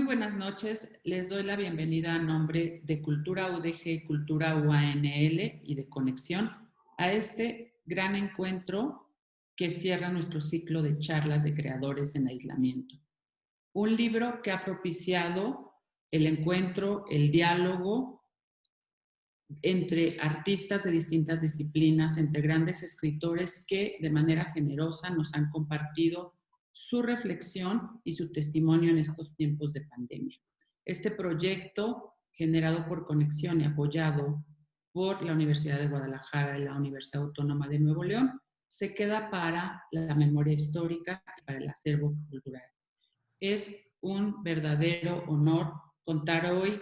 Muy buenas noches. Les doy la bienvenida a nombre de Cultura UDG, Cultura UANL y de Conexión a este gran encuentro que cierra nuestro ciclo de charlas de creadores en aislamiento. Un libro que ha propiciado el encuentro, el diálogo entre artistas de distintas disciplinas, entre grandes escritores que de manera generosa nos han compartido su reflexión y su testimonio en estos tiempos de pandemia. Este proyecto, generado por Conexión y apoyado por la Universidad de Guadalajara y la Universidad Autónoma de Nuevo León, se queda para la memoria histórica y para el acervo cultural. Es un verdadero honor contar hoy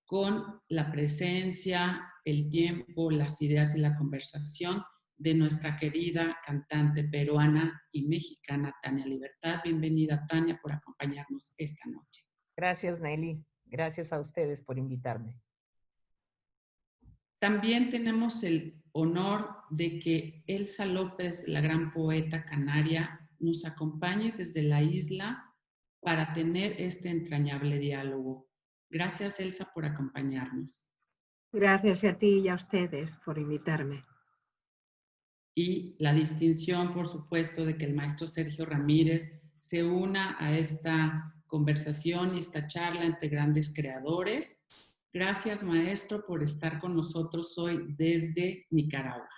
con la presencia, el tiempo, las ideas y la conversación de nuestra querida cantante peruana y mexicana Tania Libertad. Bienvenida, Tania, por acompañarnos esta noche. Gracias, Nelly. Gracias a ustedes por invitarme. También tenemos el honor de que Elsa López, la gran poeta canaria, nos acompañe desde la isla para tener este entrañable diálogo. Gracias, Elsa, por acompañarnos. Gracias a ti y a ustedes por invitarme. Y la distinción, por supuesto, de que el maestro Sergio Ramírez se una a esta conversación y esta charla entre grandes creadores. Gracias, maestro, por estar con nosotros hoy desde Nicaragua.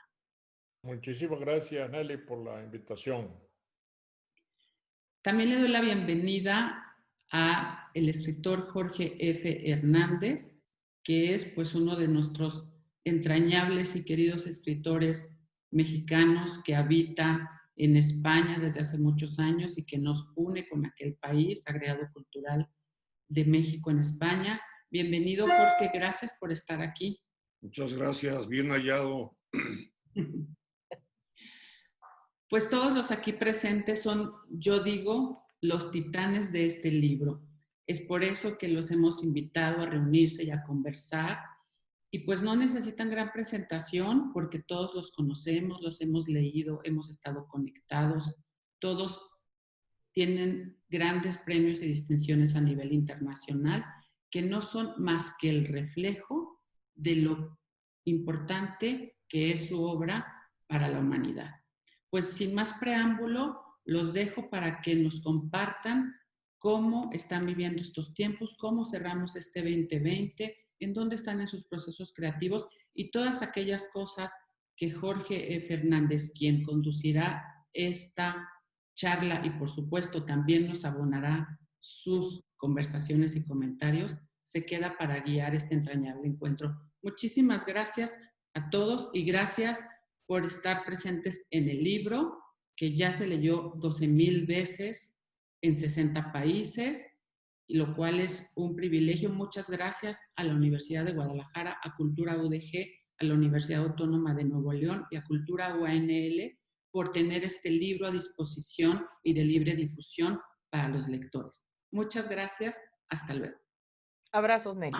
Muchísimas gracias, Nelly, por la invitación. También le doy la bienvenida a el escritor Jorge F. Hernández, que es pues uno de nuestros entrañables y queridos escritores mexicanos que habita en España desde hace muchos años y que nos une con aquel país, agregado cultural de México en España. Bienvenido, Jorge, gracias por estar aquí. Muchas gracias, bien hallado. Pues todos los aquí presentes son, yo digo, los titanes de este libro. Es por eso que los hemos invitado a reunirse y a conversar. Y pues no necesitan gran presentación porque todos los conocemos, los hemos leído, hemos estado conectados. Todos tienen grandes premios y distinciones a nivel internacional que no son más que el reflejo de lo importante que es su obra para la humanidad. Pues sin más preámbulo, los dejo para que nos compartan cómo están viviendo estos tiempos, cómo cerramos este 2020, en dónde están en sus procesos creativos y todas aquellas cosas que Jorge Fernández, quien conducirá esta charla y por supuesto también nos abonará sus conversaciones y comentarios, se queda para guiar este entrañable encuentro. Muchísimas gracias a todos y gracias por estar presentes en el libro, que ya se leyó 12,000 veces en 60 países, lo cual es un privilegio. Muchas gracias a la Universidad de Guadalajara, a Cultura UDG, a la Universidad Autónoma de Nuevo León y a Cultura UANL por tener este libro a disposición y de libre difusión para los lectores. Muchas gracias. Hasta luego. Abrazos, Nelly.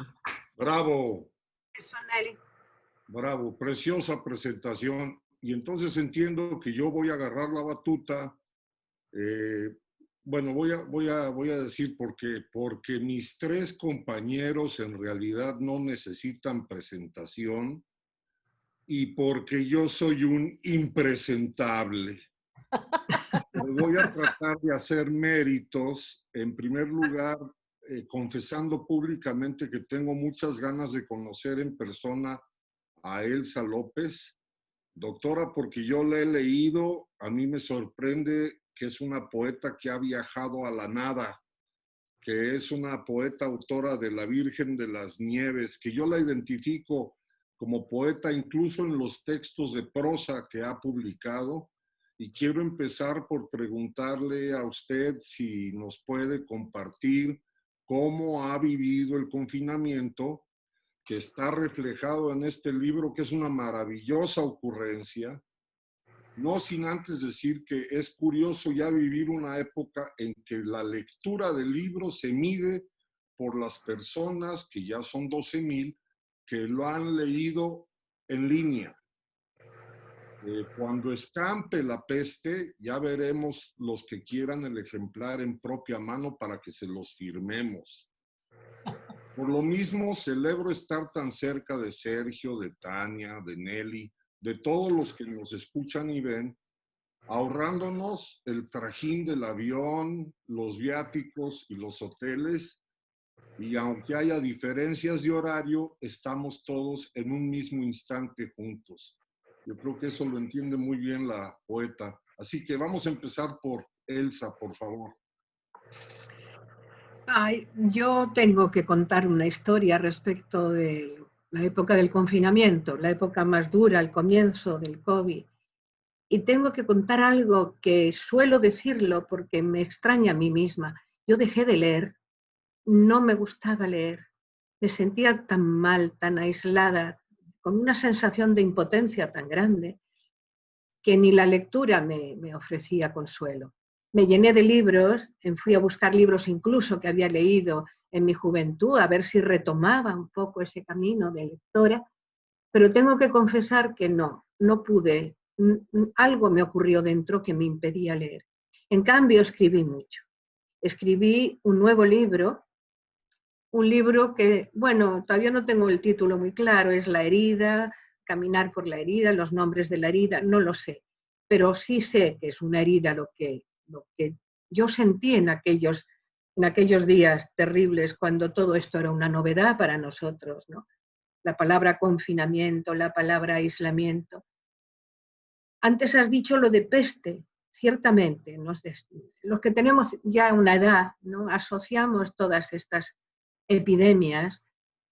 Bravo. Eso, Nelly. Bravo, preciosa presentación. Y entonces entiendo que yo voy a agarrar la batuta. Bueno, voy a decir por qué. Porque mis tres compañeros en realidad no necesitan presentación y porque yo soy un impresentable. Voy a tratar de hacer méritos. En primer lugar, confesando públicamente que tengo muchas ganas de conocer en persona a Elsa López. Doctora, porque yo la he leído, a mí me sorprende que es una poeta que ha viajado a la nada, que es una poeta autora de La Virgen de las Nieves, que yo la identifico como poeta incluso en los textos de prosa que ha publicado. Y quiero empezar por preguntarle a usted si nos puede compartir cómo ha vivido el confinamiento, que está reflejado en este libro, que es una maravillosa ocurrencia. No sin antes decir que es curioso ya vivir una época en que la lectura del libro se mide por las personas, que ya son 12,000, que lo han leído en línea. Cuando escampe la peste, ya veremos los que quieran el ejemplar en propia mano para que se los firmemos. Por lo mismo, celebro estar tan cerca de Sergio, de Tania, de Nelly, de todos los que nos escuchan y ven, ahorrándonos el trajín del avión, los viáticos y los hoteles. Y aunque haya diferencias de horario, estamos todos en un mismo instante juntos. Yo creo que eso lo entiende muy bien la poeta. Así que vamos a empezar por Elsa, por favor. Ay, yo tengo que contar una historia respecto de la época del confinamiento, la época más dura, el comienzo del COVID. Y tengo que contar algo que suelo decirlo porque me extraña a mí misma. Yo dejé de leer, no me gustaba leer, me sentía tan mal, tan aislada, con una sensación de impotencia tan grande, que ni la lectura me ofrecía consuelo. Me llené de libros, fui a buscar libros incluso que había leído en mi juventud, a ver si retomaba un poco ese camino de lectora, pero tengo que confesar que no pude. Algo me ocurrió dentro que me impedía leer. En cambio, escribí mucho. Escribí un nuevo libro, un libro que, bueno, todavía no tengo el título muy claro, es La herida, caminar por la herida, los nombres de la herida, no lo sé, pero sí sé que es una herida lo que yo sentí en aquellos días terribles cuando todo esto era una novedad para nosotros, ¿no? La palabra confinamiento, la palabra aislamiento. Antes has dicho lo de peste, ciertamente, los que tenemos ya una edad, ¿no? Asociamos todas estas epidemias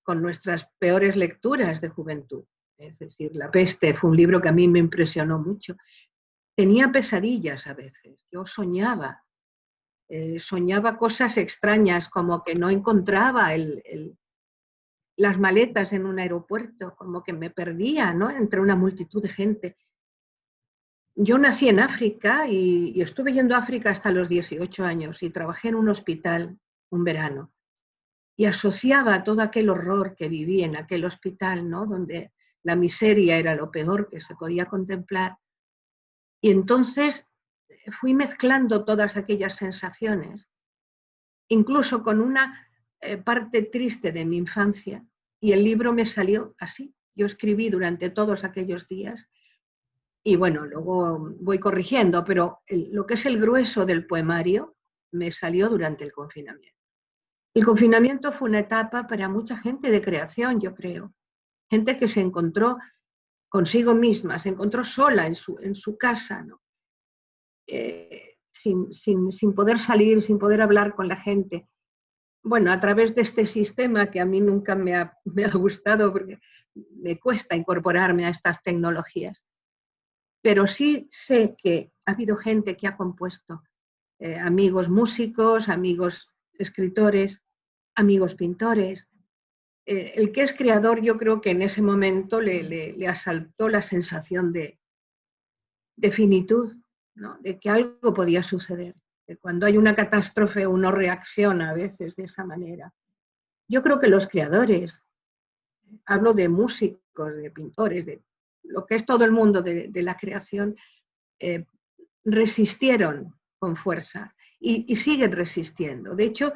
con nuestras peores lecturas de juventud. Es decir, La peste fue un libro que a mí me impresionó mucho. Tenía pesadillas a veces, yo soñaba cosas extrañas, como que no encontraba las maletas en un aeropuerto, como que me perdía, ¿no?, entre una multitud de gente. Yo nací en África y estuve yendo a África hasta los 18 años y trabajé en un hospital un verano. Y asociaba todo aquel horror que viví en aquel hospital, ¿no?, donde la miseria era lo peor que se podía contemplar. Y entonces fui mezclando todas aquellas sensaciones, incluso con una parte triste de mi infancia, y el libro me salió así. Yo escribí durante todos aquellos días, y bueno, luego voy corrigiendo, pero lo que es el grueso del poemario me salió durante el confinamiento. El confinamiento fue una etapa para mucha gente de creación, yo creo. Gente que se encontró consigo misma, se encontró sola en su casa, ¿no? Sin poder salir, sin poder hablar con la gente. Bueno, a través de este sistema que a mí nunca me ha gustado porque me cuesta incorporarme a estas tecnologías. Pero sí sé que ha habido gente que ha compuesto, amigos músicos, amigos escritores, amigos pintores. El que es creador, yo creo que en ese momento le asaltó la sensación de finitud, ¿no?, de que algo podía suceder, que cuando hay una catástrofe uno reacciona a veces de esa manera. Yo creo que los creadores, hablo de músicos, de pintores, de lo que es todo el mundo de la creación, resistieron con fuerza y siguen resistiendo. De hecho,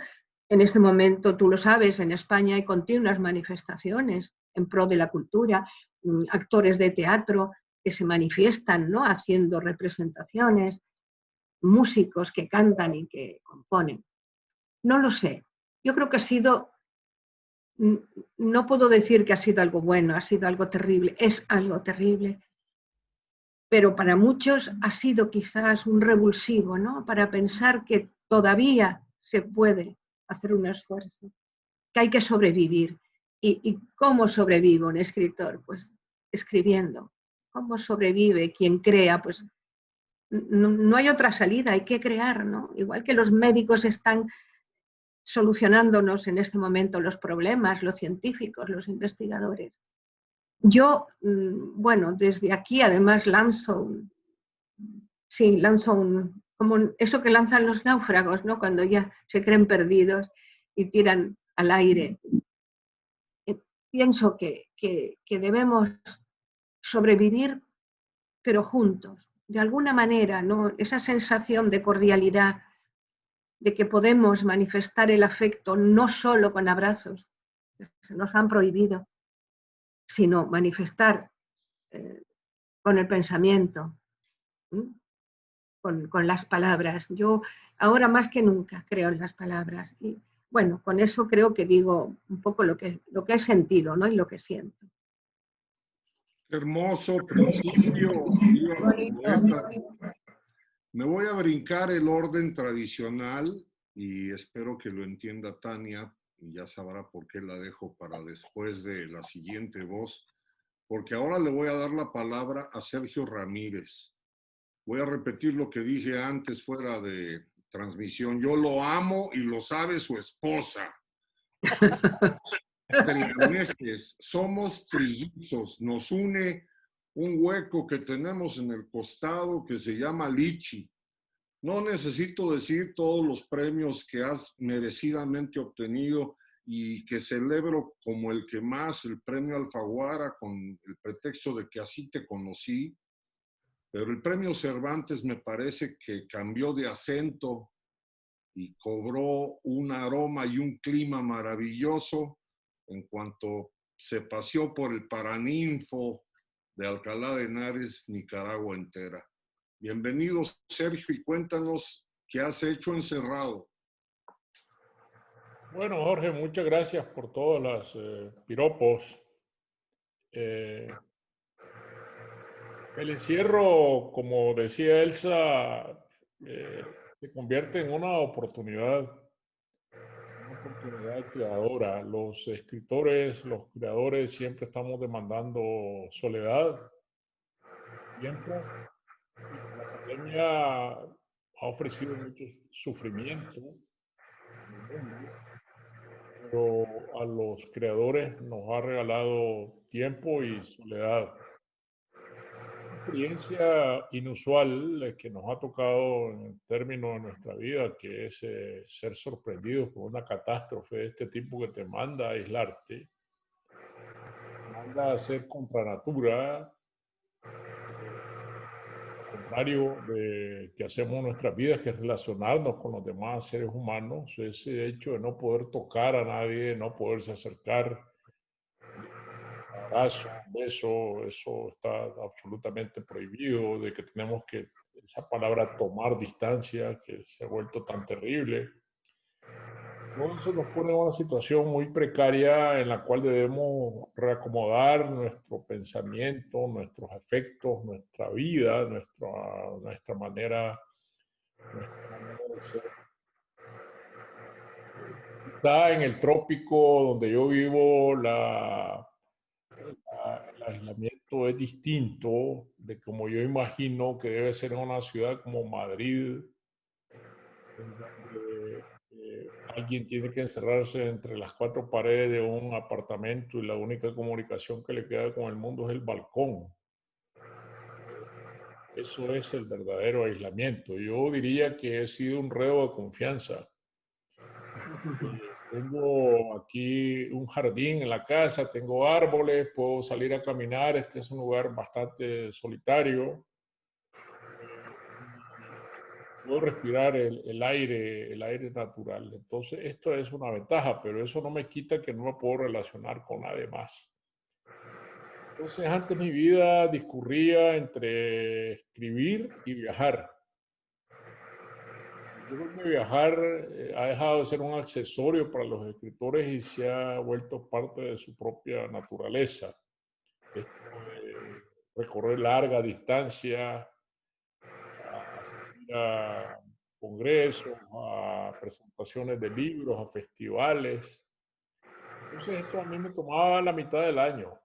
en este momento, tú lo sabes, en España hay continuas manifestaciones en pro de la cultura, actores de teatro que se manifiestan, ¿no?, haciendo representaciones, músicos que cantan y que componen. No lo sé. Yo creo que ha sido, no puedo decir que ha sido algo bueno, ha sido algo terrible, es algo terrible, pero para muchos ha sido quizás un revulsivo, ¿no?, para pensar que todavía se puede hacer un esfuerzo, que hay que sobrevivir. ¿Y cómo sobrevive un escritor? Pues escribiendo. ¿Cómo sobrevive quien crea? Pues no hay otra salida, hay que crear, ¿no? Igual que los médicos están solucionándonos en este momento los problemas, los científicos, los investigadores. Yo, bueno, desde aquí además lanzo como eso que lanzan los náufragos, ¿no?, cuando ya se creen perdidos y tiran al aire. Pienso que debemos sobrevivir, pero juntos, de alguna manera, ¿no?, esa sensación de cordialidad, de que podemos manifestar el afecto no solo con abrazos, se nos han prohibido, sino manifestar con el pensamiento, con las palabras. Yo ahora más que nunca creo en las palabras. Y bueno, con eso creo que digo un poco lo que he sentido, ¿no? Y lo que siento. Hermoso principio. Viva la poeta. Me voy a brincar el orden tradicional y espero que lo entienda Tania y ya sabrá por qué la dejo para después de la siguiente voz, porque ahora le voy a dar la palabra a Sergio Ramírez. Voy a repetir lo que dije antes fuera de transmisión. Yo lo amo y lo sabe su esposa. Trianeses, somos trillizos, nos une un hueco que tenemos en el costado que se llama Lichi. No necesito decir todos los premios que has merecidamente obtenido y que celebro como el que más, el premio Alfaguara, con el pretexto de que así te conocí, pero el premio Cervantes me parece que cambió de acento y cobró un aroma y un clima maravilloso en cuanto se paseó por el Paraninfo de Alcalá de Henares, Nicaragua entera. Bienvenido, Sergio, y cuéntanos qué has hecho encerrado. Bueno, Jorge, muchas gracias por todos los piropos. El encierro, como decía Elsa, se convierte en una oportunidad creadora. Los escritores, los creadores siempre estamos demandando soledad, tiempo. La pandemia ha ofrecido mucho sufrimiento, pero a los creadores nos ha regalado tiempo y soledad. Una experiencia inusual que nos ha tocado en términos de nuestra vida, que es ser sorprendidos por una catástrofe de este tipo que te manda a aislarte, manda a ser contra natura, contrario de que hacemos en nuestras vidas, que es relacionarnos con los demás seres humanos, ese hecho de no poder tocar a nadie, no poderse acercar, un abrazo, un beso, eso está absolutamente prohibido, de que tenemos que, esa palabra tomar distancia, que se ha vuelto tan terrible. Todo eso nos pone en una situación muy precaria en la cual debemos reacomodar nuestro pensamiento, nuestros afectos, nuestra vida, nuestra manera de ser. Quizá en el trópico donde yo vivo, el aislamiento es distinto de como yo imagino que debe ser en una ciudad como Madrid, en donde alguien tiene que encerrarse entre las cuatro paredes de un apartamento y la única comunicación que le queda con el mundo es el balcón. Eso es el verdadero aislamiento. Yo diría que he sido un reo de confianza. Tengo aquí un jardín en la casa, tengo árboles, puedo salir a caminar. Este es un lugar bastante solitario. Puedo respirar el aire natural. Entonces, esto es una ventaja, pero eso no me quita que no me puedo relacionar con nadie más. Entonces, antes mi vida discurría entre escribir y viajar. Yo creo que viajar ha dejado de ser un accesorio para los escritores y se ha vuelto parte de su propia naturaleza. Esto de recorrer larga distancia, asistir a congresos, a presentaciones de libros, a festivales. Entonces esto a mí me tomaba la mitad del año,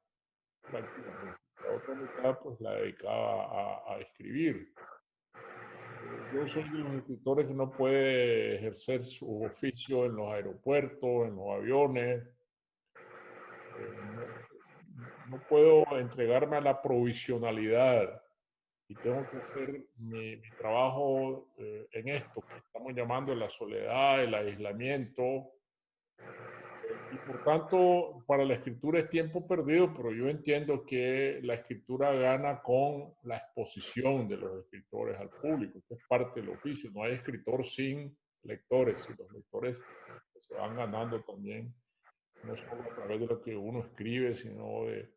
prácticamente. La otra mitad pues la dedicaba a escribir. Yo soy de los escritores que no puede ejercer su oficio en los aeropuertos, en los aviones. No puedo entregarme a la provisionalidad y tengo que hacer mi trabajo en esto que estamos llamando la soledad, el aislamiento. Y por tanto, para la escritura es tiempo perdido, pero yo entiendo que la escritura gana con la exposición de los escritores al público, que es parte del oficio. No hay escritor sin lectores, y los lectores se van ganando también no solo a través de lo que uno escribe, sino de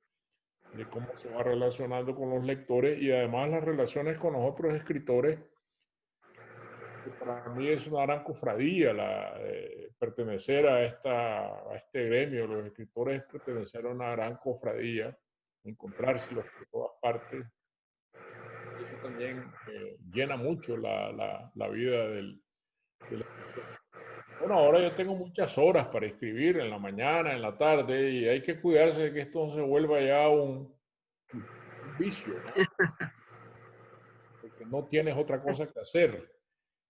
cómo se va relacionando con los lectores y además las relaciones con los otros escritores, que para mí es una gran cofradía pertenecer a este gremio. Los escritores es pertenecer a una gran cofradía, encontrárselos por todas partes. Y eso también llena mucho la vida del escritor. Bueno, ahora yo tengo muchas horas para escribir en la mañana, en la tarde, y hay que cuidarse de que esto no se vuelva ya un vicio, ¿no? Porque no tienes otra cosa que hacer.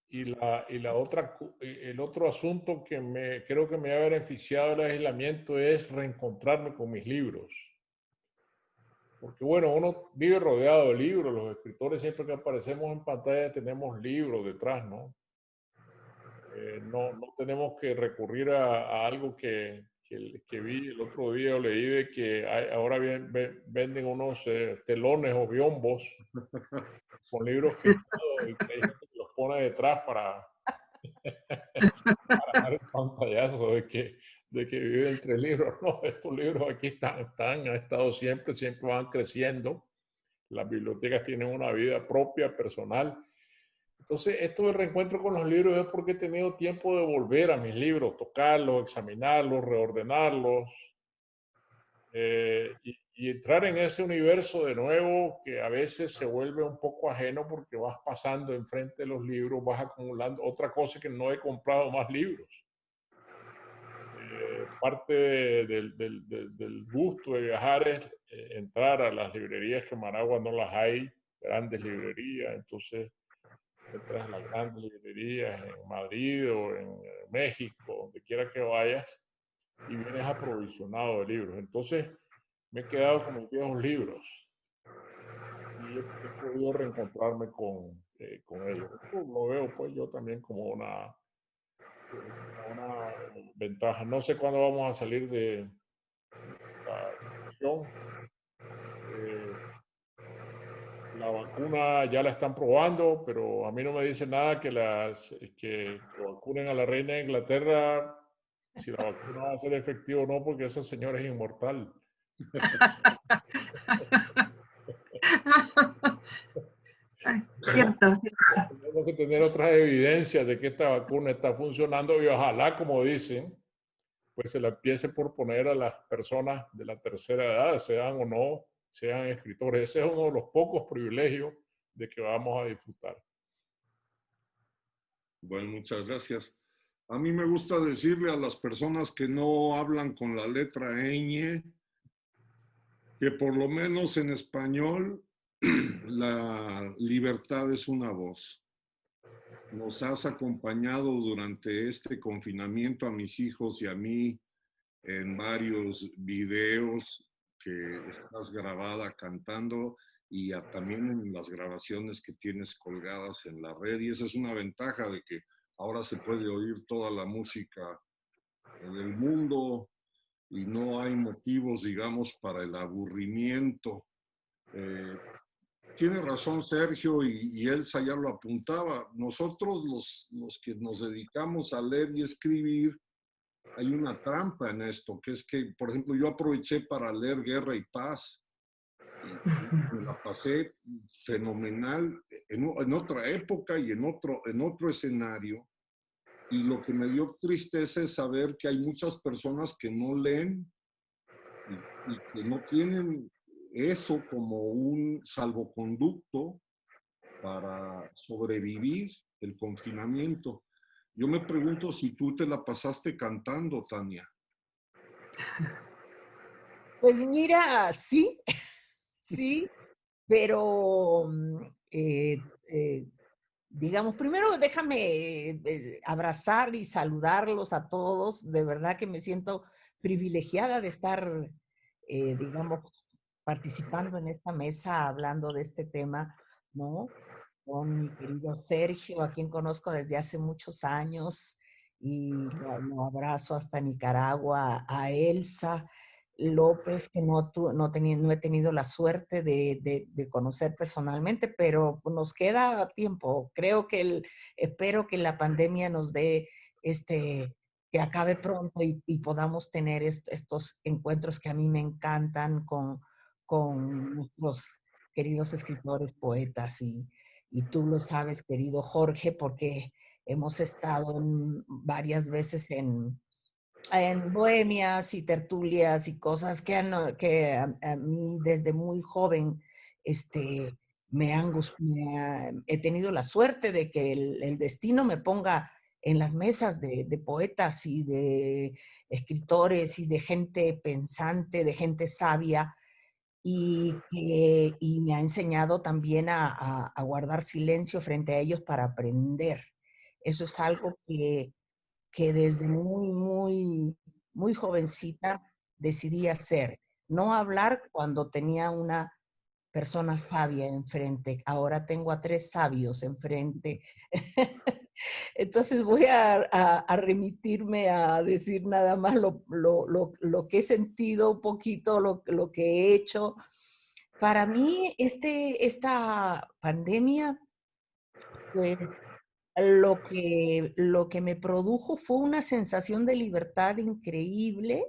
El otro asunto que creo que me ha beneficiado el aislamiento es reencontrarme con mis libros. Porque bueno, uno vive rodeado de libros, los escritores siempre que aparecemos en pantalla tenemos libros detrás, ¿no? No tenemos que recurrir a algo que vi el otro día o leí de que ahora venden unos telones o biombos con libros pintados y que hay gente que los pone detrás para dar el pantallazo de que vive entre libros. No, estos libros aquí han estado siempre van creciendo. Las bibliotecas tienen una vida propia, personal. Entonces, esto del reencuentro con los libros es porque he tenido tiempo de volver a mis libros, tocarlos, examinarlos, reordenarlos, y entrar en ese universo de nuevo que a veces se vuelve un poco ajeno porque vas pasando enfrente de los libros, vas acumulando otra cosa que no he comprado más libros. Parte del gusto de viajar es entrar a las librerías, que en Managua no las hay, grandes librerías, entonces entras en las grandes librerías en Madrid o en México, donde quiera que vayas, y vienes aprovisionado de libros. Entonces me he quedado con mis viejos libros y he podido reencontrarme con ellos. Esto lo veo pues yo también como una ventaja. No sé cuándo vamos a salir de esta situación. La vacuna ya la están probando, pero a mí no me dice nada que vacunen a la reina de Inglaterra si la vacuna va a ser efectiva o no, porque esa señora es inmortal. Cierto. Tenemos que tener otras evidencias de que esta vacuna está funcionando y ojalá, como dicen, pues se la empiece por poner a las personas de la tercera edad, sean o no, sean escritores. Ese es uno de los pocos privilegios de que vamos a disfrutar. Bueno, muchas gracias. A mí me gusta decirle a las personas que no hablan con la letra ñ que por lo menos en español la libertad es una voz. Nos has acompañado durante este confinamiento a mis hijos y a mí en varios videos que estás grabada cantando y también en las grabaciones que tienes colgadas en la red. Y esa es una ventaja de que ahora se puede oír toda la música del mundo y no hay motivos, digamos, para el aburrimiento. Tiene razón Sergio y Elsa ya lo apuntaba. Nosotros los que nos dedicamos a leer y escribir, hay una trampa en esto, que es que, por ejemplo, yo aproveché para leer Guerra y Paz y me la pasé fenomenal en otra época y en otro escenario. Y lo que me dio tristeza es saber que hay muchas personas que no leen y que no tienen eso como un salvoconducto para sobrevivir el confinamiento. Yo me pregunto si tú te la pasaste cantando, Tania. Pues mira, sí, sí, pero digamos, primero déjame abrazar y saludarlos a todos. De verdad que me siento privilegiada de estar, digamos, participando en esta mesa hablando de este tema, ¿no? Con mi querido Sergio, a quien conozco desde hace muchos años y lo abrazo hasta Nicaragua, a Elsa López, que no he tenido la suerte de conocer personalmente, pero nos queda tiempo. Espero que la pandemia nos dé que que acabe pronto y podamos tener estos encuentros que a mí me encantan con nuestros queridos escritores, poetas, y tú lo sabes, querido Jorge, porque hemos estado varias veces en bohemias y tertulias y cosas que a mí desde muy joven he tenido la suerte de que el destino me ponga en las mesas de poetas y de escritores y de gente pensante, de gente sabia, y me ha enseñado también a guardar silencio frente a ellos para aprender. Eso es algo que desde muy jovencita decidí hacer. No hablar cuando tenía una persona sabia enfrente. Ahora tengo a 3 sabios enfrente. Entonces voy a remitirme a decir nada más lo que he sentido un poquito, lo que he hecho. Para mí, esta pandemia, pues lo que me produjo fue una sensación de libertad increíble,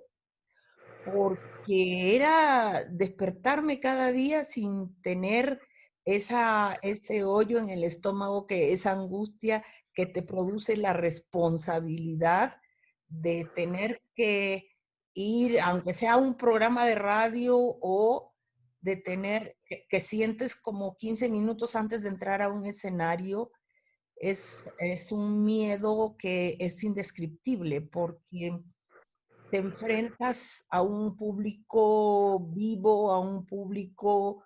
porque era despertarme cada día sin tener ese hoyo en el estómago, esa angustia que te produce la responsabilidad de tener que ir, aunque sea a un programa de radio, o de tener que sientes como 15 minutos antes de entrar a un escenario. Es un miedo que es indescriptible, porque te enfrentas a un público vivo, a un público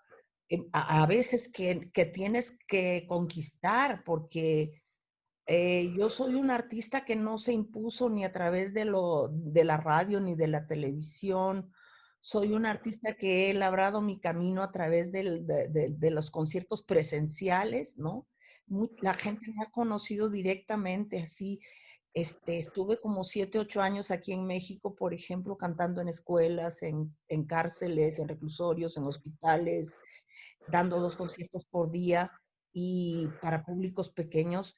a veces que tienes que conquistar, porque yo soy un artista que no se impuso ni a través de la radio ni de la televisión. Soy un artista que he labrado mi camino a través de los conciertos presenciales, ¿no? La gente me ha conocido directamente así. Estuve como 7, 8 años aquí en México, por ejemplo, cantando en escuelas, en cárceles, en reclusorios, en hospitales, dando 2 conciertos por día y para públicos pequeños.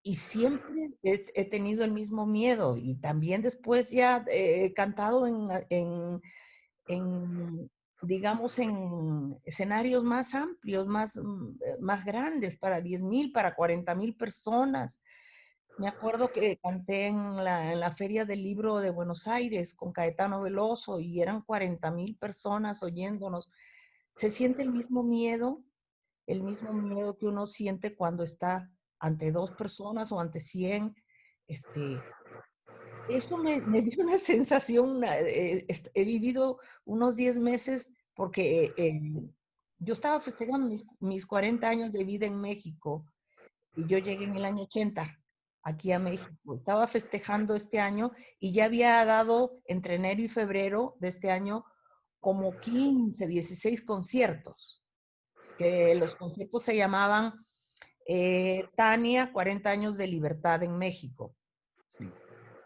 Y siempre he tenido el mismo miedo. Y también después ya he cantado en, digamos, en escenarios más amplios, más grandes, para 10,000, para 40,000 personas. Me acuerdo que canté en la Feria del Libro de Buenos Aires con Caetano Veloso y eran 40,000 personas oyéndonos. Se siente el mismo miedo que uno siente cuando está ante 2 personas o ante 100. Eso me dio una sensación. He vivido unos 10 meses porque yo estaba festejando mis 40 años de vida en México, y yo llegué en el año 80 aquí a México. Estaba festejando este año y ya había dado entre enero y febrero de este año como 15, 16 conciertos, que los conciertos se llamaban Tania, 40 años de libertad en México.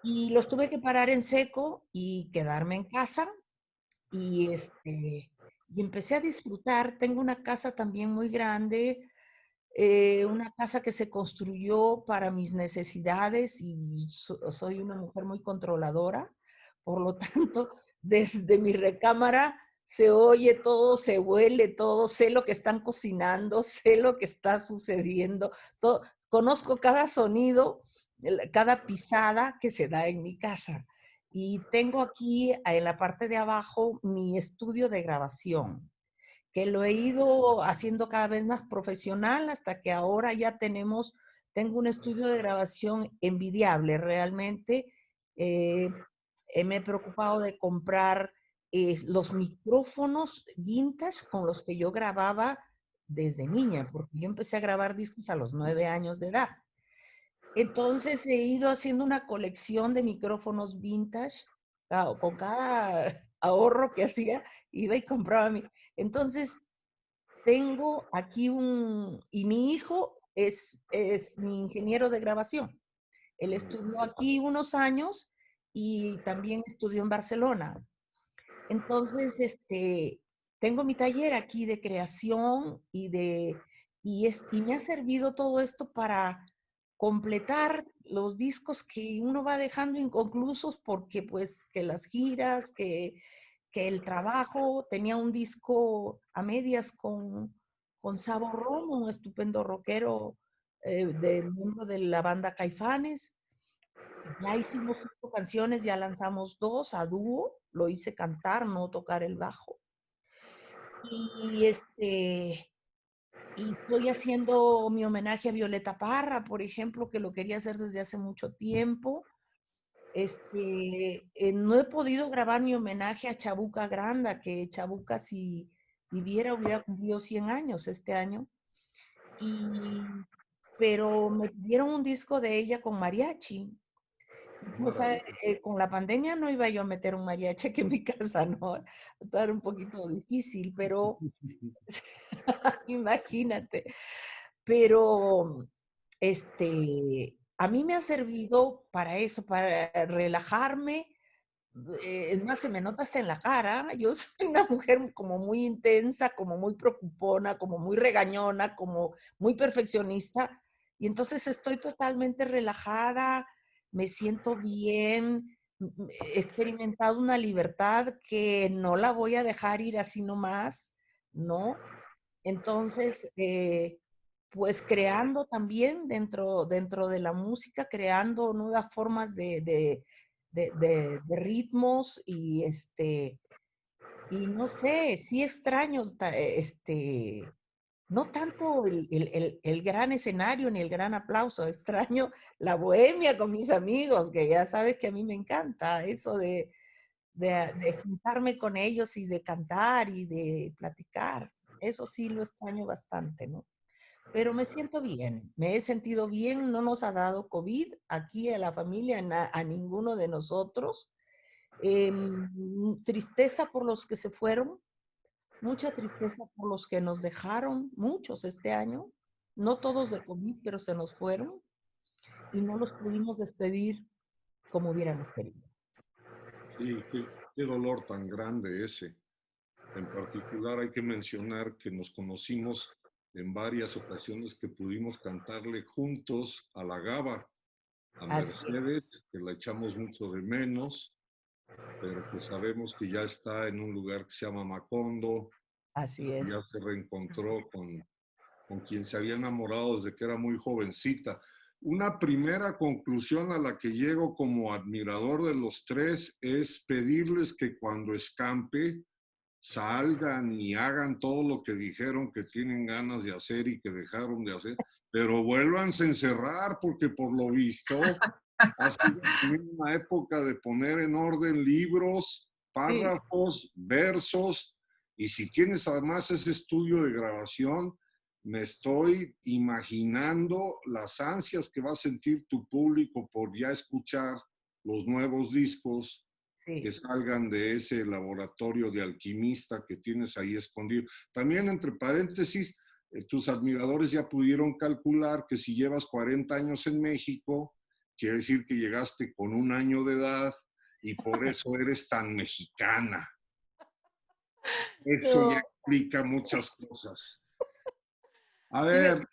Y los tuve que parar en seco y quedarme en casa, y, y empecé a disfrutar. Tengo una casa también muy grande, una casa que se construyó para mis necesidades, y soy una mujer muy controladora. Por lo tanto, desde mi recámara se oye todo, se huele todo, sé lo que están cocinando, sé lo que está sucediendo, todo, conozco cada sonido, cada pisada que se da en mi casa. Y tengo aquí en la parte de abajo mi estudio de grabación, que lo he ido haciendo cada vez más profesional hasta que ahora ya tengo un estudio de grabación envidiable realmente. Me he preocupado de comprar los micrófonos vintage con los que yo grababa desde niña, porque yo empecé a grabar discos a los 9 años de edad. Entonces he ido haciendo una colección de micrófonos vintage. Con cada ahorro que hacía, iba y compraba Entonces, tengo aquí y mi hijo es mi ingeniero de grabación. Él estudió aquí unos años y también estudió en Barcelona. Entonces, tengo mi taller aquí de creación y me ha servido todo esto para completar los discos que uno va dejando inconclusos porque pues que las giras, que el trabajo. Tenía un disco a medias con Sabo Romo, un estupendo rockero de miembro de la banda Caifanes. Ya hicimos 5 canciones, ya lanzamos 2 a dúo, lo hice cantar, no tocar el bajo. Y y estoy haciendo mi homenaje a Violeta Parra, por ejemplo, que lo quería hacer desde hace mucho tiempo. No he podido grabar mi homenaje a Chabuca Granda, que Chabuca, si viviera, hubiera cumplido 100 años este año. Pero me pidieron un disco de ella con mariachi. Pues, con la pandemia no iba yo a meter un mariachi aquí en mi casa, ¿no? Va a estar un poquito difícil, pero imagínate. Pero, a mí me ha servido para eso, para relajarme. Es más, se me nota hasta en la cara. Yo soy una mujer como muy intensa, como muy preocupona, como muy regañona, como muy perfeccionista. Y entonces estoy totalmente relajada, me siento bien, he experimentado una libertad que no la voy a dejar ir así nomás, ¿no? Entonces, pues creando también dentro de la música, creando nuevas formas de ritmos y no sé, sí extraño, no tanto el gran escenario ni el gran aplauso, extraño la bohemia con mis amigos, que ya sabes que a mí me encanta eso de juntarme con ellos y de cantar y de platicar. Eso sí lo extraño bastante, ¿no? Pero me siento bien, me he sentido bien, no nos ha dado COVID aquí a la familia, a ninguno de nosotros. Tristeza por los que se fueron, mucha tristeza por los que nos dejaron, muchos este año, no todos de COVID, pero se nos fueron y no los pudimos despedir como hubiéramos querido. Sí, qué dolor tan grande ese. En particular hay que mencionar que nos conocimos en varias ocasiones que pudimos cantarle juntos a la Gaba, a Así es, Mercedes, que la echamos mucho de menos, pero pues sabemos que ya está en un lugar que se llama Macondo, así es. ya se reencontró con quien se había enamorado desde que era muy jovencita. Una primera conclusión a la que llego como admirador de los tres es pedirles que cuando escampe salgan y hagan todo lo que dijeron que tienen ganas de hacer y que dejaron de hacer, pero vuélvanse a encerrar porque por lo visto ha sido también una época de poner en orden libros, Sí. párrafos, versos, y si tienes además ese estudio de grabación, me estoy imaginando las ansias que va a sentir tu público por ya escuchar los nuevos discos que Sí, salgan de ese laboratorio de alquimista que tienes ahí escondido. También, entre paréntesis, tus admiradores ya pudieron calcular que si llevas 40 años en México, quiere decir que llegaste con 1 año de edad y por eso eres tan mexicana. Eso ya no, explica muchas cosas. A fíjate,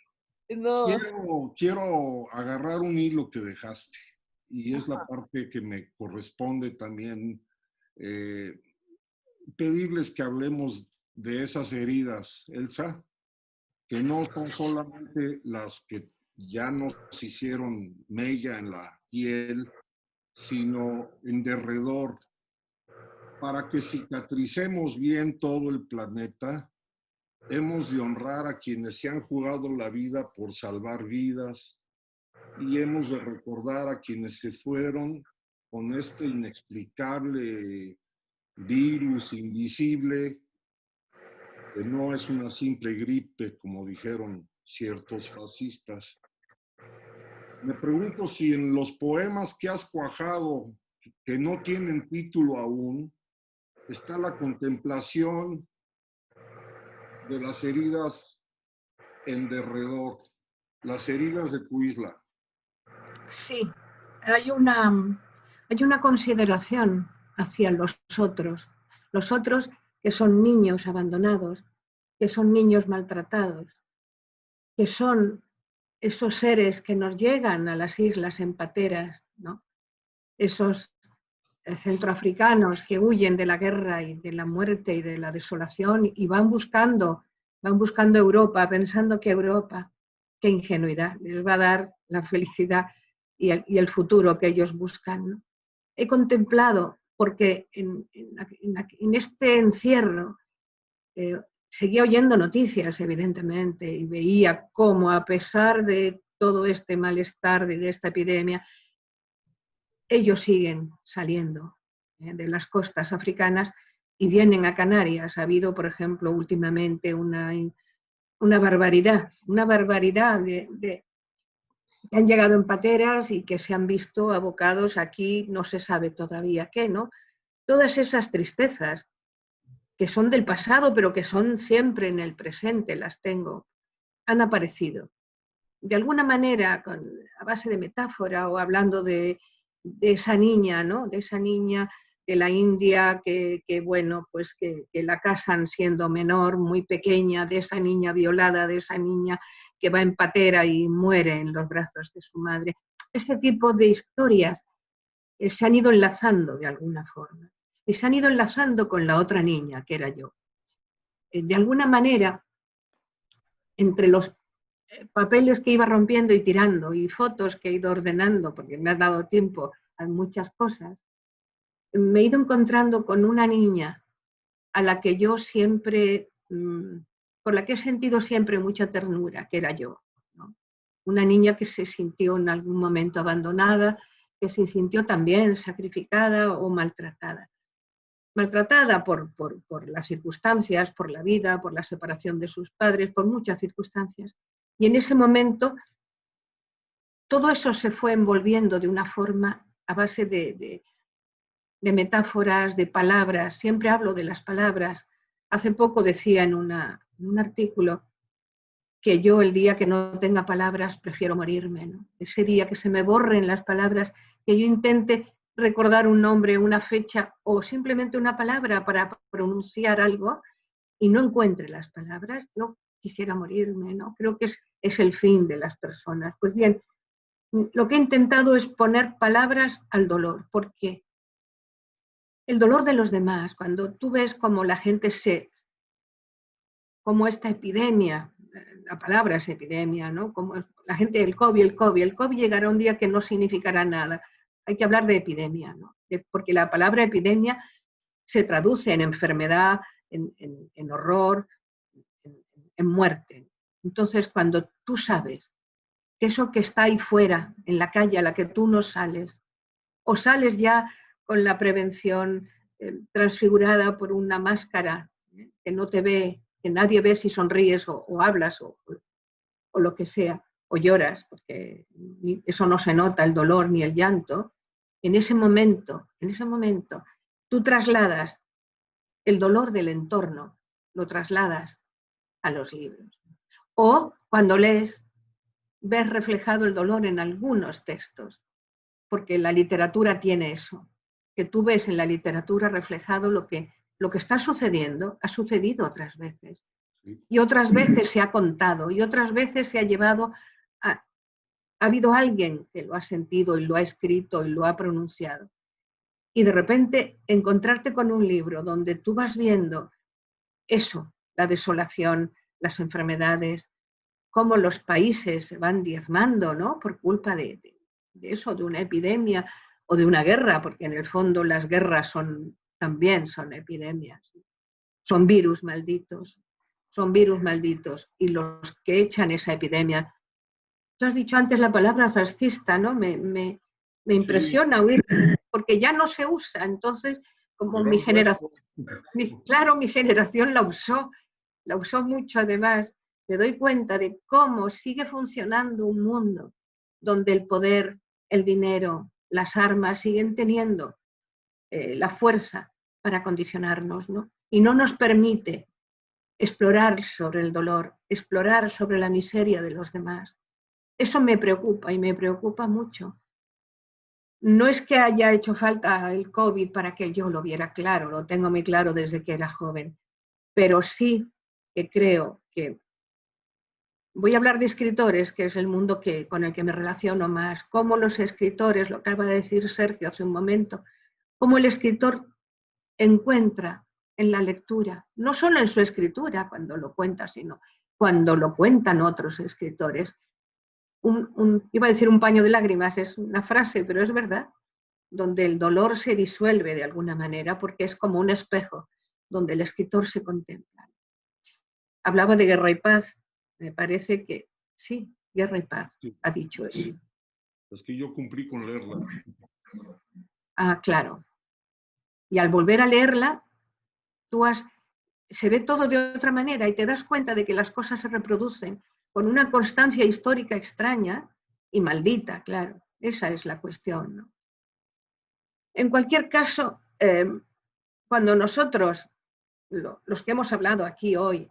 ver, no, quiero agarrar un hilo que dejaste y es la parte que me corresponde también eh, pedirles que hablemos de esas heridas, Elsa, que no son solamente las que ya nos hicieron mella en la piel, sino en derredor, para que cicatricemos bien todo el planeta. Hemos de honrar a quienes se han jugado la vida por salvar vidas y hemos de recordar a quienes se fueron con este inexplicable virus invisible que no es una simple gripe, como dijeron ciertos fascistas. Me pregunto si en los poemas que has cuajado, que no tienen título aún, está la contemplación de las heridas en derredor, las heridas de tu isla. Sí, hay una consideración hacia los otros que son niños abandonados, que son niños maltratados, que son esos seres que nos llegan a las islas en pateras, ¿no? Esos centroafricanos que huyen de la guerra y de la muerte y de la desolación y van buscando Europa, pensando que Europa, qué ingenuidad, les va a dar la felicidad y el futuro que ellos buscan, ¿no? He contemplado, porque en este encierro seguía oyendo noticias, evidentemente, y veía cómo, a pesar de todo este malestar, de esta epidemia, ellos siguen saliendo de las costas africanas y vienen a Canarias. Ha habido, por ejemplo, últimamente una barbaridad de que han llegado en pateras y que se han visto abocados aquí, no se sabe todavía qué, ¿no? Todas esas tristezas que son del pasado, pero que son siempre en el presente, las tengo, han aparecido. De alguna manera, a base de metáfora o hablando de esa niña, ¿no? De esa niña de la India que bueno, pues que la casan siendo menor, muy pequeña, de esa niña violada, de esa niña que va en patera y muere en los brazos de su madre. Ese tipo de historias se han ido enlazando de alguna forma y se han ido enlazando con la otra niña, que era yo. De alguna manera, entre los papeles que iba rompiendo y tirando y fotos que he ido ordenando, porque me ha dado tiempo a muchas cosas, me he ido encontrando con una niña a la que yo siempre, por la que he sentido siempre mucha ternura, que era yo, ¿no? Una niña que se sintió en algún momento abandonada, que se sintió también sacrificada o maltratada. Maltratada por las circunstancias, por la vida, por la separación de sus padres, por muchas circunstancias. Y en ese momento todo eso se fue envolviendo de una forma a base de metáforas, de palabras. Siempre hablo de las palabras. Hace poco decía en un artículo que yo el día que no tenga palabras prefiero morirme, ¿no? Ese día que se me borren las palabras, que yo intente recordar un nombre, una fecha o simplemente una palabra para pronunciar algo y no encuentre las palabras, yo quisiera morirme, ¿no? Creo que es el fin de las personas. Pues bien, lo que he intentado es poner palabras al dolor, porque el dolor de los demás, cuando tú ves cómo la gente como esta epidemia, la palabra es epidemia, ¿no? Como la gente, el COVID llegará un día que no significará nada. Hay que hablar de epidemia, ¿no? Porque la palabra epidemia se traduce en enfermedad, en horror, en muerte. Entonces, cuando tú sabes que eso que está ahí fuera, en la calle a la que tú no sales, o sales ya con la prevención transfigurada por una máscara que no te ve, que nadie ve si sonríes o hablas o lo que sea, o lloras, porque eso no se nota, el dolor ni el llanto, en ese momento, tú trasladas el dolor del entorno, lo trasladas a los libros. O cuando lees, ves reflejado el dolor en algunos textos, porque la literatura tiene eso, que tú ves en la literatura reflejado lo que está sucediendo, ha sucedido otras veces. Y otras veces se ha contado, y otras veces se ha llevado ha habido alguien que lo ha sentido y lo ha escrito y lo ha pronunciado. Y de repente encontrarte con un libro donde tú vas viendo eso, la desolación, las enfermedades, cómo los países se van diezmando, ¿no? Por culpa de eso, de una epidemia o de una guerra, porque en el fondo las guerras también son epidemias, son virus malditos, y los que echan esa epidemia. Tú has dicho antes la palabra fascista, ¿no? Me impresiona oír, porque ya no se usa, entonces, como mi generación, mi generación la usó mucho además. Me doy cuenta de cómo sigue funcionando un mundo donde el poder, el dinero, las armas siguen teniendo la fuerza para condicionarnos, ¿no? Y no nos permite explorar sobre el dolor, explorar sobre la miseria de los demás. Eso me preocupa y me preocupa mucho. No es que haya hecho falta el COVID para que yo lo viera claro, lo tengo muy claro desde que era joven, pero sí que creo que voy a hablar de escritores, que es el mundo con el que me relaciono más, cómo los escritores, lo acaba de decir Sergio hace un momento, cómo el escritor encuentra en la lectura, no solo en su escritura cuando lo cuenta, sino cuando lo cuentan otros escritores. Iba a decir un paño de lágrimas, es una frase, pero es verdad, donde el dolor se disuelve de alguna manera, porque es como un espejo donde el escritor se contempla. Hablaba de Guerra y Paz, me parece que sí, Guerra y Paz, Sí. ha dicho eso. Es que yo cumplí con leerla. Ah, claro. Y al volver a leerla, se ve todo de otra manera y te das cuenta de que las cosas se reproducen con una constancia histórica extraña y maldita, claro. Esa es la cuestión, ¿no? En cualquier caso, cuando nosotros, los que hemos hablado aquí hoy,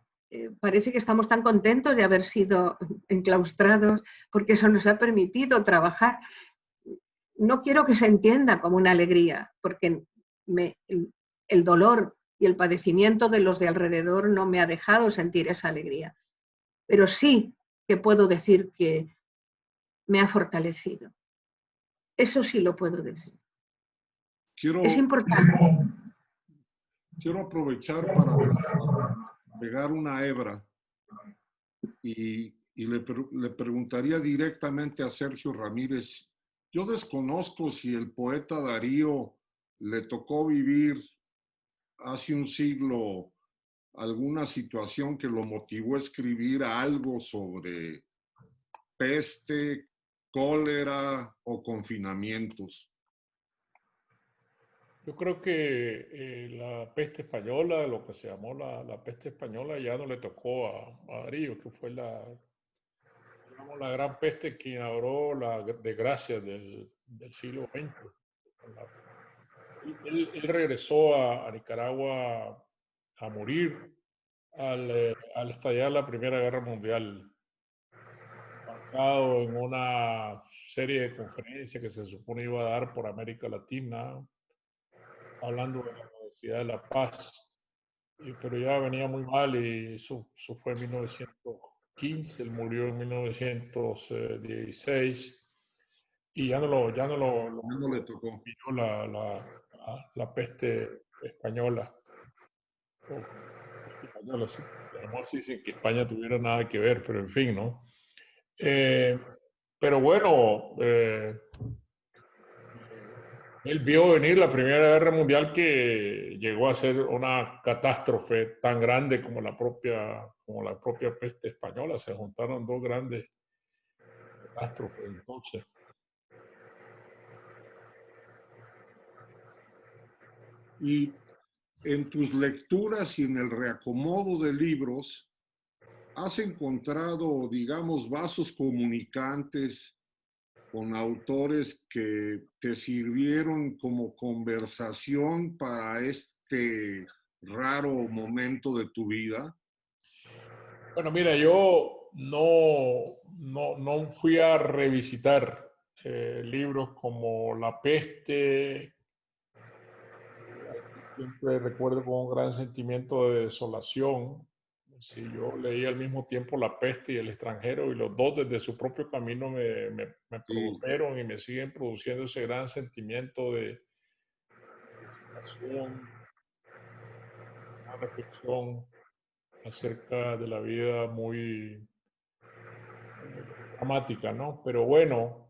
parece que estamos tan contentos de haber sido enclaustrados porque eso nos ha permitido trabajar. No quiero que se entienda como una alegría, porque el dolor y el padecimiento de los de alrededor no me ha dejado sentir esa alegría. Pero sí que puedo decir que me ha fortalecido. Eso sí lo puedo decir. Es importante. Quiero aprovechar para pegar una hebra y le preguntaría directamente a Sergio Ramírez. Yo desconozco si el poeta Darío le tocó vivir hace un siglo alguna situación que lo motivó a escribir algo sobre peste, cólera o confinamientos. Yo creo que la peste española, lo que se llamó la peste española, ya no le tocó a Darío, que fue digamos, la gran peste que inauguró la desgracia del siglo XX. Él regresó a Nicaragua a morir al estallar la Primera Guerra Mundial, embarcado en una serie de conferencias que se supone iba a dar por América Latina, hablando de la necesidad de la paz, pero ya venía muy mal y eso fue en 1915, él murió en 1916 y ya no No le tocó. pilló la peste española. Española, sí. Además dicen que España tuviera nada que ver, pero en fin, ¿no? Pero bueno, él vio venir la Primera Guerra Mundial que llegó a ser una catástrofe tan grande como la propia peste española. Se juntaron dos grandes catástrofes entonces. Y en tus lecturas y en el reacomodo de libros, ¿has encontrado, digamos, vasos comunicantes con autores que te sirvieron como conversación para este raro momento de tu vida? Bueno, mira, yo no fui a revisitar libros como La Peste. Siempre recuerdo con un gran sentimiento de desolación. Si yo leí al mismo tiempo La Peste y El extranjero, y los dos desde su propio camino me Sí. produjeron y me siguen produciendo ese gran sentimiento de desolación, una reflexión acerca de la vida muy dramática, ¿no? Pero bueno,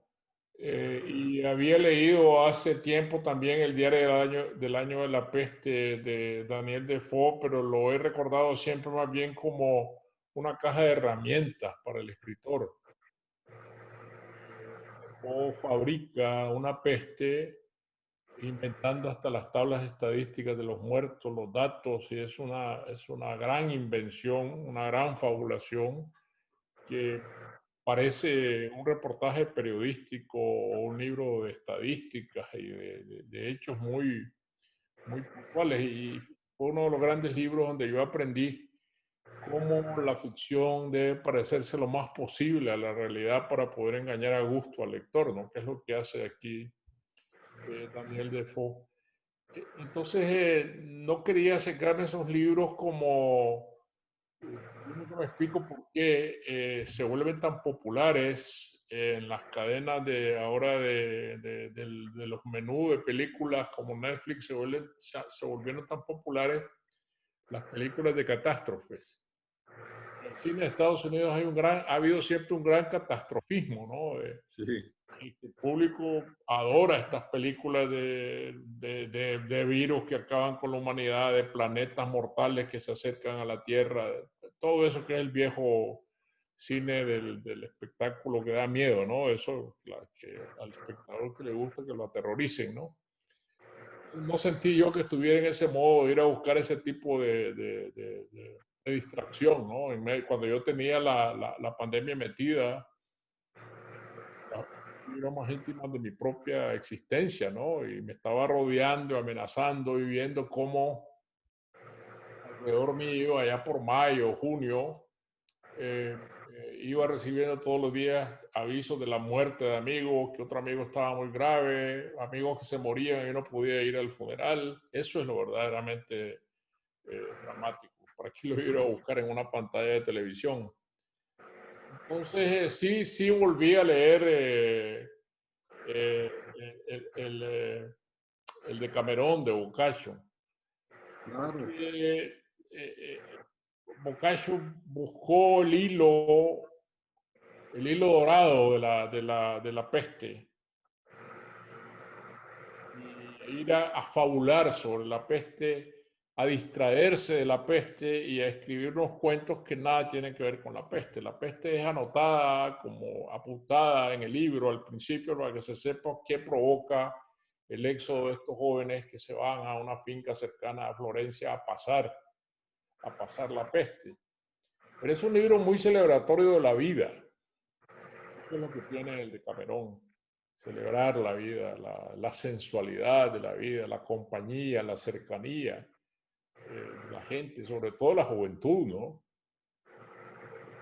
y había leído hace tiempo también el diario del año de la peste de Daniel Defoe, pero lo he recordado siempre más bien como una caja de herramientas para el escritor. Defoe fabrica una peste inventando hasta las tablas estadísticas de los muertos, los datos, y es una gran invención, una gran fabulación que parece un reportaje periodístico o un libro de estadísticas y de hechos muy puntuales. Y fue uno de los grandes libros donde yo aprendí cómo la ficción debe parecerse lo más posible a la realidad para poder engañar a gusto al lector, ¿no? Que es lo que hace aquí Daniel Defoe. Entonces, no quería sacar esos libros como no me explico por qué se vuelven tan populares en las cadenas de ahora de los menús de películas como Netflix, se volvieron tan populares las películas de catástrofes. En el cine de Estados Unidos ha habido siempre un gran catastrofismo, ¿no? Sí. El público adora estas películas de virus que acaban con la humanidad, de planetas mortales que se acercan a la Tierra, todo eso que es el viejo cine del espectáculo que da miedo, ¿no? Eso, que al espectador que le gusta que lo aterroricen, ¿no? No sentí yo que estuviera en ese modo de ir a buscar ese tipo de distracción, ¿no? Cuando yo tenía la pandemia metida, era más íntima de mi propia existencia, ¿no? Y me estaba rodeando, amenazando y viendo cómo alrededor mío, allá por mayo, junio, iba recibiendo todos los días avisos de la muerte de amigos, que otro amigo estaba muy grave, amigos que se morían y no podía ir al funeral. Eso es lo verdaderamente dramático. ¿Para qué lo iba a buscar en una pantalla de televisión? Entonces, sí volví a leer eh, el de Camerón, de Boccaccio. Claro. Boccaccio buscó el hilo dorado de la peste y ir a fabular sobre la peste, a distraerse de la peste y a escribir unos cuentos que nada tienen que ver con la peste. La peste es anotada como apuntada en el libro al principio para que se sepa qué provoca el éxodo de estos jóvenes que se van a una finca cercana a Florencia a pasar la peste. Pero es un libro muy celebratorio de la vida. Eso es lo que tiene el de Camerón. Celebrar la vida, la sensualidad de la vida, la compañía, la cercanía de la gente, sobre todo la juventud, ¿no?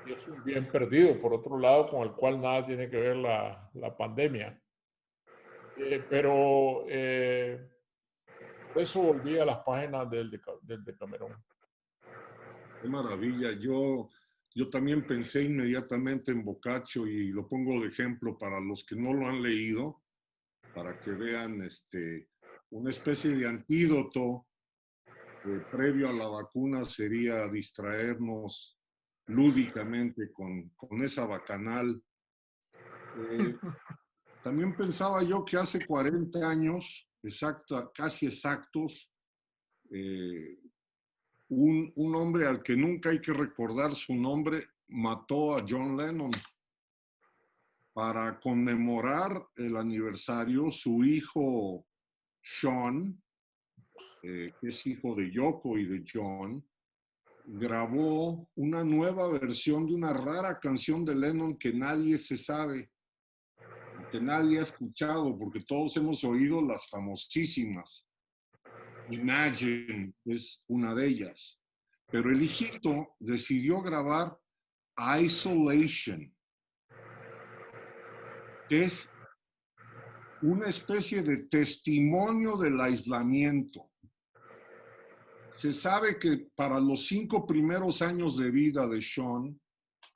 Y es un bien perdido, por otro lado, con el cual nada tiene que ver la pandemia. Pero por eso volví a las páginas del de Camerón. Qué maravilla. Yo también pensé inmediatamente en Boccaccio y lo pongo de ejemplo para los que no lo han leído, para que vean una especie de antídoto previo a la vacuna sería distraernos lúdicamente con esa bacanal. También pensaba yo que hace 40 años, casi exactos, un hombre al que nunca hay que recordar su nombre mató a John Lennon. Para conmemorar el aniversario, su hijo Sean, que es hijo de Yoko y de John, grabó una nueva versión de una rara canción de Lennon que nadie se sabe, que nadie ha escuchado, porque todos hemos oído las famosísimas. Imagine es una de ellas. Pero el hijito decidió grabar Isolation, que es una especie de testimonio del aislamiento. Se sabe que para los 5 primeros años de vida de Sean,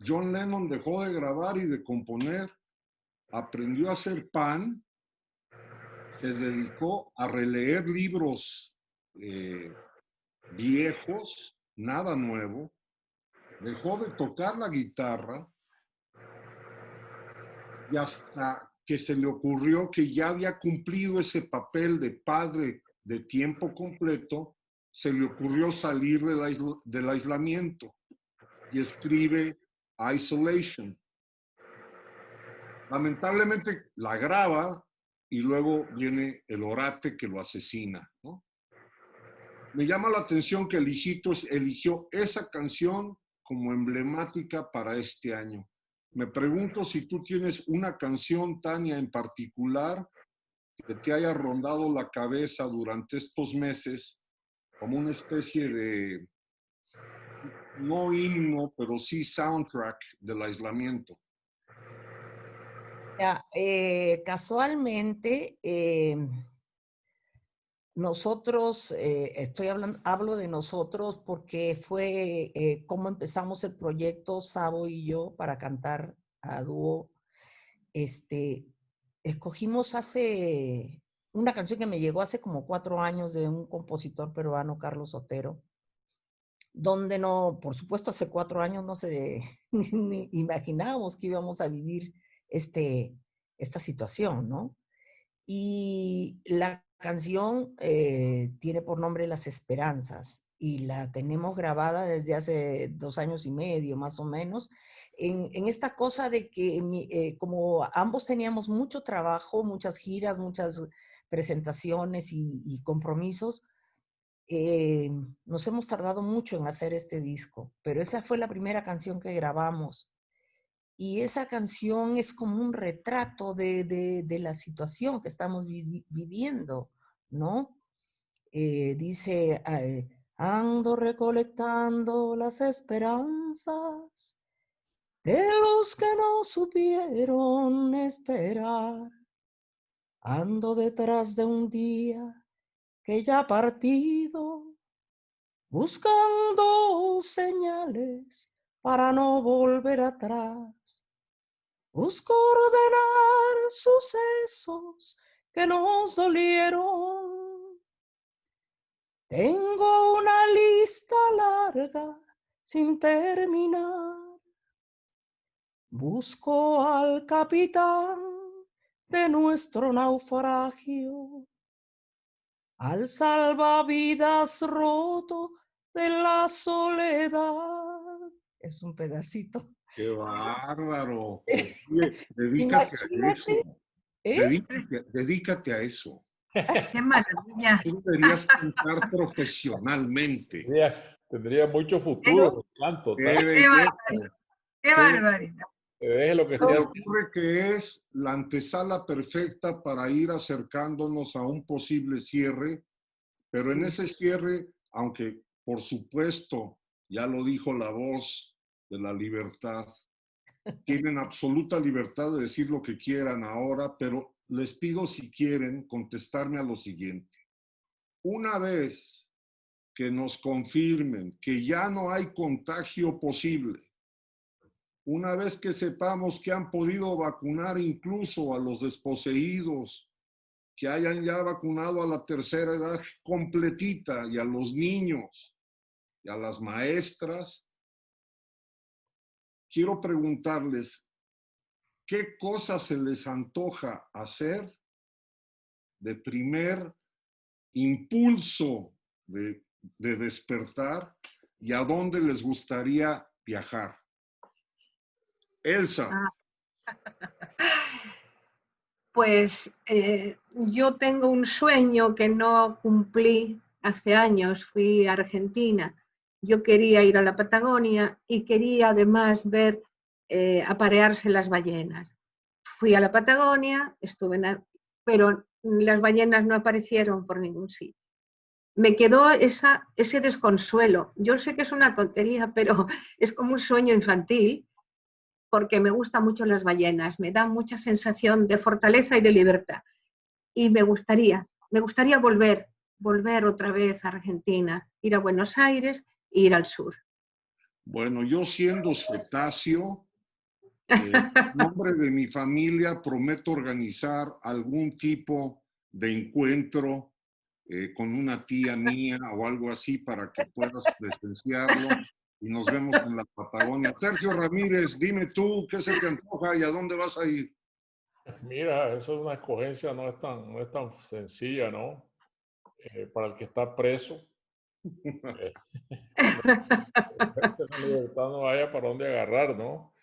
John Lennon dejó de grabar y de componer, aprendió a hacer pan, se dedicó a releer libros viejos, nada nuevo, dejó de tocar la guitarra y hasta que se le ocurrió que ya había cumplido ese papel de padre de tiempo completo, se le ocurrió salir del aislamiento y escribe Isolation. Lamentablemente la graba y luego viene el orate que lo asesina, ¿no? Me llama la atención que el hijito eligió esa canción como emblemática para este año. Me pregunto si tú tienes una canción, Tania, en particular que te haya rondado la cabeza durante estos meses como una especie de, no himno, pero sí soundtrack del aislamiento. Ya, casualmente, nosotros, hablo de nosotros porque fue cómo empezamos el proyecto Sabo y yo para cantar a dúo. Escogimos una canción que me llegó hace como 4 años de un compositor peruano, Carlos Otero, donde no, por supuesto, hace 4 años no se ni imaginábamos que íbamos a vivir esta situación, ¿no? Y la canción tiene por nombre Las Esperanzas y la tenemos grabada desde hace 2 años y medio, más o menos, en esta cosa de que como ambos teníamos mucho trabajo, muchas giras, muchas presentaciones y compromisos, nos hemos tardado mucho en hacer este disco, pero esa fue la primera canción que grabamos. Y esa canción es como un retrato de la situación que estamos viviendo, ¿no? Dice, ando recolectando las esperanzas de los que no supieron esperar. Ando detrás de un día que ya ha partido, buscando señales para no volver atrás. Busco ordenar sucesos que nos dolieron. Tengo una lista larga sin terminar. Busco al capitán de nuestro naufragio, al salvavidas roto de la soledad. Es un pedacito. ¡Qué bárbaro! Oye, dedícate a Imagínate, eso. ¿eh? Dedícate a eso. ¡Qué maravilla! Tú deberías cantar profesionalmente. Tendría mucho ¿Eh? futuro, tanto, ¡Qué tanto. ¡Qué belleza! barbaridad! ¡Qué ¡Qué barbaridad! Que deje lo que Se me sea. ocurre que es la antesala perfecta para ir acercándonos a un posible cierre, pero en Sí. ese cierre, aunque por supuesto, ya lo dijo la voz de la libertad, tienen absoluta libertad de decir lo que quieran ahora, pero les pido si quieren contestarme a lo siguiente. Una vez que nos confirmen que ya no hay contagio posible, una vez que sepamos que han podido vacunar incluso a los desposeídos, que hayan ya vacunado a la tercera edad completita y a los niños y a las maestras, quiero preguntarles, ¿qué cosa se les antoja hacer de primer impulso de despertar y a dónde les gustaría viajar? Elsa. Pues yo tengo un sueño que no cumplí hace años, fui a Argentina. Yo quería ir a la Patagonia y quería además ver aparearse las ballenas. Fui a la Patagonia, pero las ballenas no aparecieron por ningún sitio. Me quedó ese desconsuelo. Yo sé que es una tontería, pero es como un sueño infantil porque me gustan mucho las ballenas, me dan mucha sensación de fortaleza y de libertad. Y me gustaría volver otra vez a Argentina, ir a Buenos Aires e ir al sur. Bueno, yo siendo cetáceo, en nombre de mi familia prometo organizar algún tipo de encuentro con una tía mía o algo así para que puedas presenciarlo y nos vemos en la Patagonia. Sergio Ramírez, dime tú qué se te antoja y a dónde vas a ir. Mira, eso es una escogencia, no es tan sencilla, ¿no? Para el que está preso, la libertad no haya para dónde agarrar, ¿no?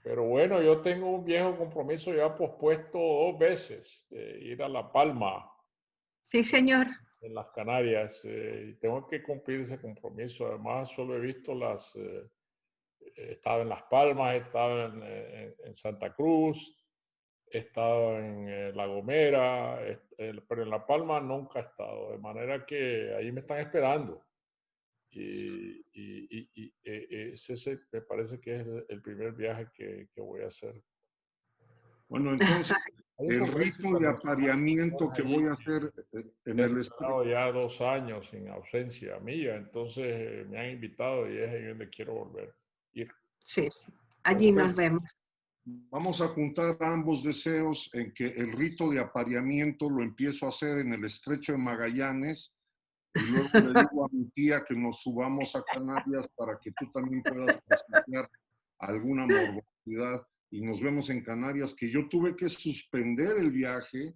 Pero bueno, yo tengo un viejo compromiso ya pospuesto 2 veces, de ir a La Palma, Sí, señor. en las Canarias, y tengo que cumplir ese compromiso. Además, solo he visto he estado en Las Palmas, he estado en Santa Cruz, he estado en La Gomera, pero en La Palma nunca he estado, de manera que ahí me están esperando. Ese me parece que es el primer viaje que voy a hacer. Bueno, entonces Hay un el congreso rito de internacional apareamiento que ahí voy a hacer en que ha el celebrado ya 2 años sin ausencia mía, entonces me han invitado y es ahí donde quiero volver. Ir. Sí, sí. Allí nos vemos. Vamos a juntar ambos deseos en que el rito de apareamiento lo empiezo a hacer en el estrecho de Magallanes y luego le digo a mi tía que nos subamos a Canarias para que tú también puedas presenciar alguna morbosidad y nos vemos en Canarias, que yo tuve que suspender el viaje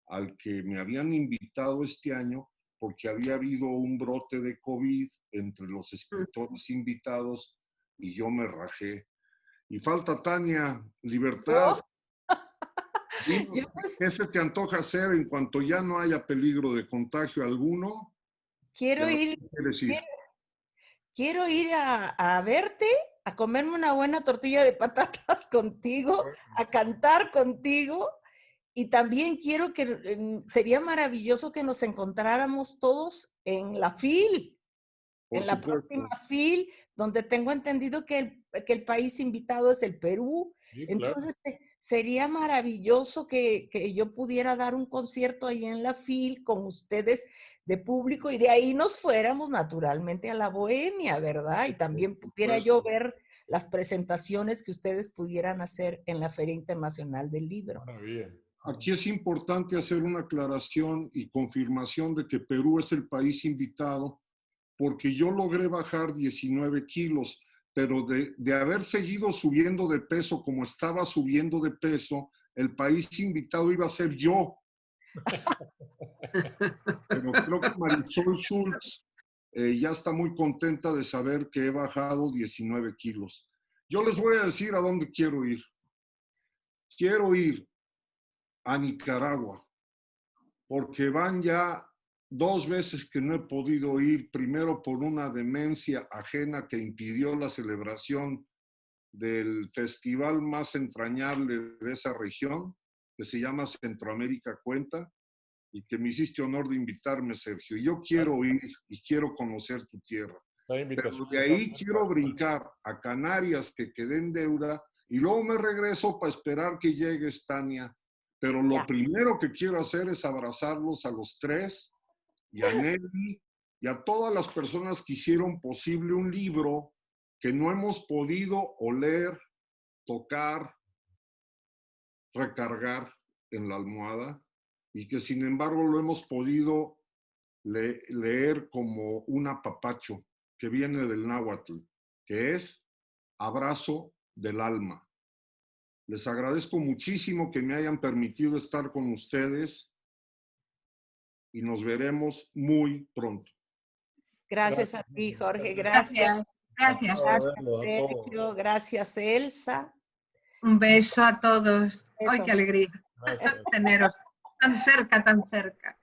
al que me habían invitado este año porque había habido un brote de COVID entre los escritores invitados y yo me rajé. Y falta Tania, Libertad. Yo, Dinos, yo pues ¿qué se te antoja hacer en cuanto ya no haya peligro de contagio alguno? quiero ¿Y a ir, dónde quieres ir? quiero ir a verte, a comerme una buena tortilla de patatas contigo, a cantar contigo. Y también quiero que sería maravilloso que nos encontráramos todos en la FIL, Por en la próxima supuesto. FIL, donde tengo entendido que el país invitado es el Perú. Sí, claro. Entonces, sería maravilloso que yo pudiera dar un concierto ahí en la FIL con ustedes de público y de ahí nos fuéramos naturalmente a la Bohemia, ¿verdad? Y también pudiera yo ver las presentaciones que ustedes pudieran hacer en la Feria Internacional del Libro. Maravilla. Aquí es importante hacer una aclaración y confirmación de que Perú es el país invitado, porque yo logré bajar 19 kilos, pero de haber seguido subiendo de peso como estaba subiendo de peso, el país invitado iba a ser yo. Pero creo que Marisol Schultz ya está muy contenta de saber que he bajado 19 kilos. Yo les voy a decir a dónde quiero ir. Quiero ir a Nicaragua, porque van ya 2 veces que no he podido ir, primero por una demencia ajena que impidió la celebración del festival más entrañable de esa región, que se llama Centroamérica Cuenta, y que me hiciste honor de invitarme, Sergio. Y yo quiero ir y quiero conocer tu tierra. Pero de ahí quiero brincar a Canarias, que quedé en deuda, y luego me regreso para esperar que llegues, Tania. Pero lo primero que quiero hacer es abrazarlos a los 3, y a Nelly, y a todas las personas que hicieron posible un libro que no hemos podido oler, tocar, recargar en la almohada, y que sin embargo lo hemos podido leer como un apapacho que viene del náhuatl, que es abrazo del alma. Les agradezco muchísimo que me hayan permitido estar con ustedes y nos veremos muy pronto. Gracias a ti, Jorge. Gracias. Gracias. Gracias, Sergio. Gracias, Elsa. Un beso a todos. ¡Ay, Beso. qué alegría! Gracias. Teneros tan cerca, tan cerca.